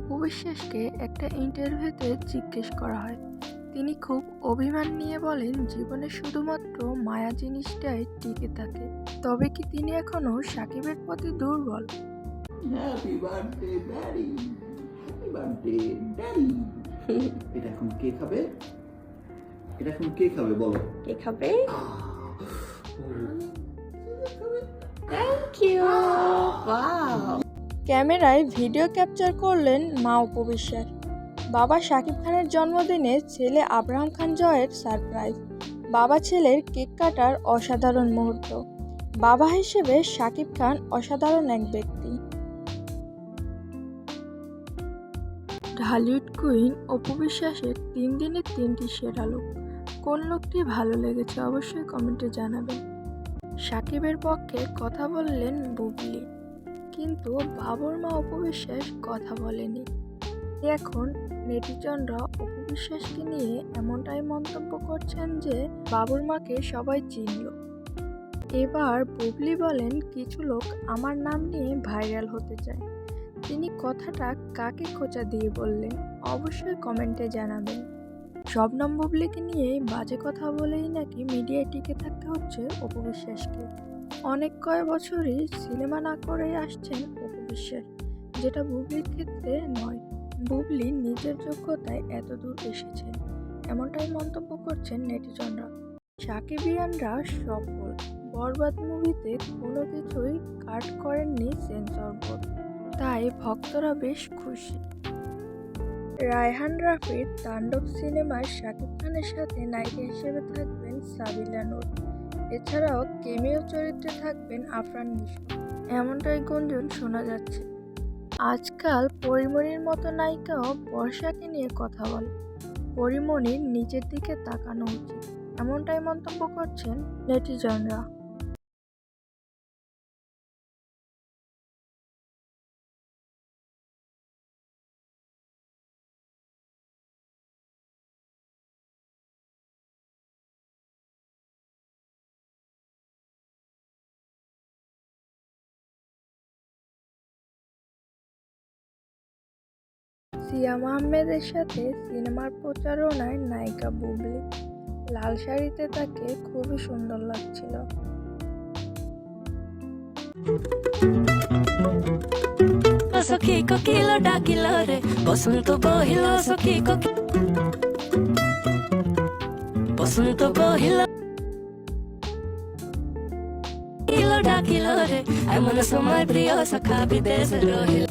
অপু বিশ্বাসকে একটা ইন্টারভিউতে জিজ্ঞেস করা হয়, তিনি খুব অভিমান নিয়ে বলেন জীবনে শুধুমাত্র মায়া জিনিসটাই টিকে থাকে। তবে কি তিনি এখনো সাকিবের প্রতি দুর্বল? Happy birthday daddy, happy birthday daddy. এটা এখন কে খাবে? এটা এখন কে খাবে বলো? কে খাবে? Thank you. ওয়াও। ক্যামেরায় ভিডিও ক্যাপচার করলেন মা অপু বিশ্বাস। বাবা শাকিব খানের জন্মদিনে ছেলে আব্রাহাম খান জয়ের সারপ্রাইজ। বাবা ছেলের কেক কাটার অসাধারণ মুহূর্ত। বাবা হিসেবে শাকিব খান অসাধারণ এক ব্যক্তি। ঢালিউড কুইন অপু বিশ্বাসের 3 দিনে 3টি সেরা লুক। কোন লুকটি ভালো লেগেছে অবশ্যই কমেন্টে জানাবেন। শাকিবের পক্ষে কথা বললেন বুবলি, কিন্তু বাবুর মা অপু বিশ্বাস কথা বলেনি। এখন নেটিজনরা অপু বিশ্বাসকে নিয়ে এমনটাই মন্তব্য করছেন যে বাবুর মাকে সবাই চিনল। এবার বুবলি বলেন, কিছু লোক আমার নাম নিয়ে ভাইরাল হতে চায়। তিনি কথাটা কাকে খোঁচা দিয়ে বললেন অবশ্যই কমেন্টে জানাবেন। শবনম বুবলিকে নিয়ে বাজে কথা বলেই নাকি মিডিয়ায় টিকে থাকতে হচ্ছে অপু বিশ্বাসকে। অনেক কয়েক বছরই সিনেমা না করেই আসছেন অপু বিশ্বাস, যেটা বুবলির ক্ষেত্রে নয়। বুবলি নিজের যোগ্যতায় এত দূর এসেছেন, এমনটাই মন্তব্য করছেন নেটিজনরা। সাকিবিয়ানরা সফল। বরবাদ মুভিতে কোনো কিছুই কাট করেননি সেন্সর বোর্ড, তাই ভক্তরা বেশ খুশি। রায়হান রাফির তাণ্ডব সিনেমায় শাকিব খানের সাথে নায়িকা হিসেবে থাকবেন সাবিলা নূর। এছাড়াও কেমিও চরিত্রে থাকবেন আফরান নিশো, এমনটাই গুঞ্জন শোনা যাচ্ছে। আজকাল পরিমণির মতো নায়িকাও বর্ষাকে নিয়ে কথা বলে। পরিমণির নিজের দিকে তাকানো উচিত, এমনটাই মন্তব্য করছেন নেটিজনরা। সিয়াম আহমেদের সাথে সিনেমার প্রচারণায় নায়িকা বুবলি। লাল শাড়িতে তাকে খুবই সুন্দর লাগছিল। সখী কোকিল ডাকিল রে, বসন্ত বহিল সখী বসন্ত বহিল ডাকিল রে, এমন সময় প্রিয় সখা বিদেশ রহিল।